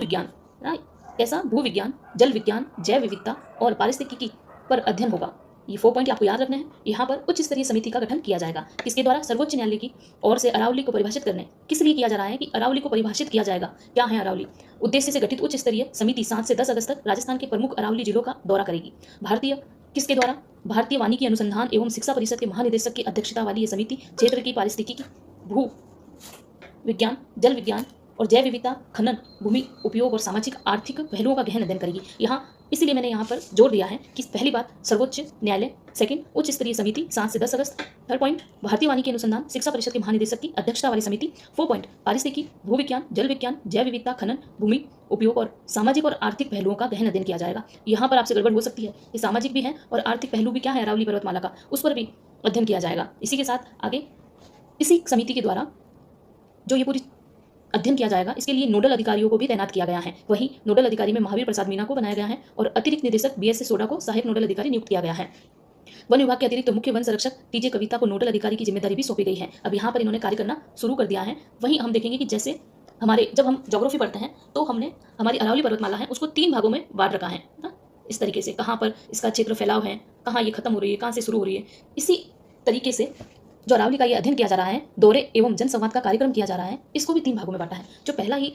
विज्ञान ना, ऐसा भू विज्ञान, जल विज्ञान, जैव विविधता और पारिस्थितिकी पर अध्ययन होगा। ये 4 पॉइंट आपको याद रखने हैं। यहाँ पर उच्च स्तरीय समिति का गठन किया जाएगा, किसके द्वारा? सर्वोच्च न्यायालय की ओर से अरावली को परिभाषित करने। किस लिए किया जा रहा है कि अरावली को परिभाषित किया जाएगा? क्या है अरावली? उद्देश्य से गठित उच्च स्तरीय समिति 7 से 10 अगस्त तक राजस्थान के प्रमुख अरावली जिलों का दौरा करेगी। भारतीय किसके द्वारा? भारतीय वानिकी अनुसंधान एवं शिक्षा परिषद के महानिदेशक की अध्यक्षता वाली यह समिति क्षेत्र की पारिस्थितिकी, भू विज्ञान, जल विज्ञान और जैव विविधता, खनन, भूमि उपयोग और सामाजिक आर्थिक पहलुओं का गहन अध्ययन करेगी। यहाँ इसीलिए मैंने यहाँ पर जोड़ दिया है कि पहली बात सर्वोच्च न्यायालय, सेकंड उच्च स्तरीय समिति 7 से 10 अगस्त, थर्ड पॉइंट भारतीय वानिकी अनुसंधान शिक्षा परिषद के महानिदेशक की अध्यक्षता वाली समिति, 4 पॉइंट पारिस्थितिकी, भू विज्ञान, जल विज्ञान, जैव विविधता, खनन, भूमि उपयोग और सामाजिक और आर्थिक पहलुओं का गहन अध्ययन किया जाएगा। यहाँ पर आपसे गड़बड़ हो सकती है कि सामाजिक भी है और आर्थिक पहलू भी क्या है अरावली पर्वतमाला का, उस पर भी अध्ययन किया जाएगा। इसी के साथ आगे इसी समिति के द्वारा जो ये पूरी अध्ययन किया जाएगा, इसके लिए नोडल अधिकारियों को भी तैनात किया गया है। वहीं नोडल अधिकारी में महावीर प्रसाद मीना को बनाया गया है और अतिरिक्त निदेशक BS सोडा को सहायक नोडल अधिकारी नियुक्त किया गया है। वन विभाग के अतिरिक्त मुख्य वन संरक्षक TJ कविता को नोडल अधिकारी की जिम्मेदारी भी सौंपी गई है। अब यहाँ पर इन्होंने कार्य करना शुरू कर दिया है। वहीं हम देखेंगे कि जैसे जब हम ज्योग्राफी पढ़ते हैं तो हमने हमारी अरावली पर्वतमाला है उसको 3 भागों में बांट रखा है ना, इस तरीके से कहाँ पर इसका क्षेत्र फैलाव है, कहाँ ये खत्म हो रही है, कहाँ से शुरू हो रही है। इसी तरीके से जो अरावली का ये अध्ययन किया जा रहा है, दौरे एवं जनसंवाद का कार्यक्रम किया जा रहा है, इसको भी 3 भागों में बांटा है। जो पहला ही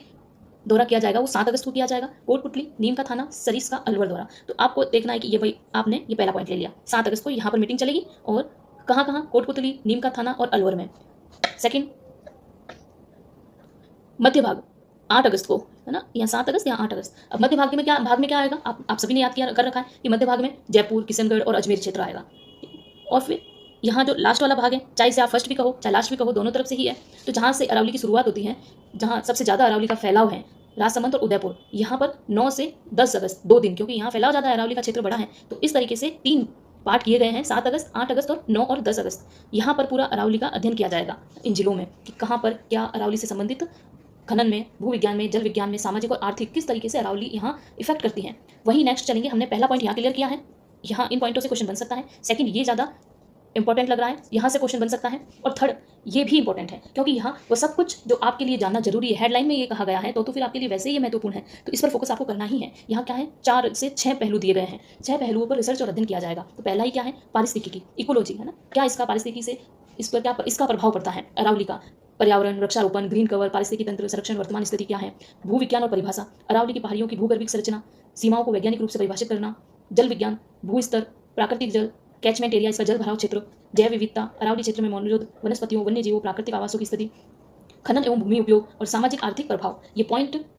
दौरा किया जाएगा वो 7 अगस्त को किया जाएगा, कोटपुतली, नीम का थाना, सरिस्का, अलवर दौरा। तो आपको देखना है कि ये भाई आपने ये पहला पॉइंट ले लिया, 7 अगस्त को यहाँ पर मीटिंग चलेगी और कहाँ कहाँ? कोटपुतली, नीम का थाना और अलवर में। सेकेंड मध्य भाग 8 अगस्त को है ना, यहाँ 7 अगस्त यहाँ 8 अगस्त। अब मध्य भाग में क्या आएगा? आप सभी ने याद किया कर रखा है कि मध्य भाग में जयपुर, किशनगढ़ और अजमेर क्षेत्र आएगा। और फिर यहाँ जो लास्ट वाला भाग है, चाहे इसे आप फर्स्ट भी कहो चाहे लास्ट भी कहो, दोनों तरफ से ही है। तो जहाँ से अरावली की शुरुआत होती है, जहाँ सबसे ज़्यादा अरावली का फैलाव है, राजसमंद और उदयपुर, यहाँ पर 9 से 10 अगस्त 2 दिन, क्योंकि यहाँ फैलाव ज़्यादा है, अरावली का क्षेत्र बड़ा है। तो इस तरीके से 3 पार्ट किए गए हैं, 7 अगस्त, 8 अगस्त और 9 और 10 अगस्त। यहाँ पर पूरा अरावली का अध्ययन किया जाएगा इन जिलों में कि कहाँ पर क्या अरावली से संबंधित खनन में, भू विज्ञान में, जल विज्ञान में, सामाजिक और आर्थिक किस तरीके से अरावली यहाँ इफेक्ट करती है। वहीं नेक्स्ट चलेंगे, हमने पहला पॉइंट यहाँ क्लियर किया है, यहाँ इन पॉइंटों से क्वेश्चन बन सकता है। सेकंड ये ज़्यादा इंपॉर्टेंट लग रहा है, यहाँ से क्वेश्चन बन सकता है। और थर्ड ये भी इंपॉर्टेंट है क्योंकि यहाँ वो सब कुछ जो आपके लिए जानना जरूरी है, हेडलाइन में ये कहा गया है, तो फिर आपके लिए वैसे ही महत्वपूर्ण है, तो इस पर फोकस आपको करना ही है। यहाँ क्या है, 4 से 6 पहलू दिए गए हैं, 6 पहलुओं पर रिसर्च और अध्ययन किया जाएगा। तो पहला ही क्या है, पारिस्थितिकी, इकोलॉजी है ना, क्या इसका पारिस्थितिकी से इस पर क्या इसका प्रभाव पड़ता है अरावली का, पर्यावरण, वृक्षारोपण, ग्रीन कवर, पारिस्थितिकी तंत्र संरक्षण, वर्तमान स्थिति क्या है, भू विज्ञान और परिभाषा, अरावली की पहाड़ियों की भूगर्भिक संरचना, सीमाओं को वैज्ञानिक रूप से परिभाषित करना, जल विज्ञान, भू स्तर, प्राकृतिक जल, कैचमेंट एरिया, इसका जल भराव क्षेत्र, जैव विविधता, अरावली क्षेत्र में मौजूद वनस्पतियों, वन्य जीवों, प्राकृतिक आवासों की स्थिति, खनन एवं भूमि उपयोग और सामाजिक आर्थिक प्रभाव। ये पॉइंट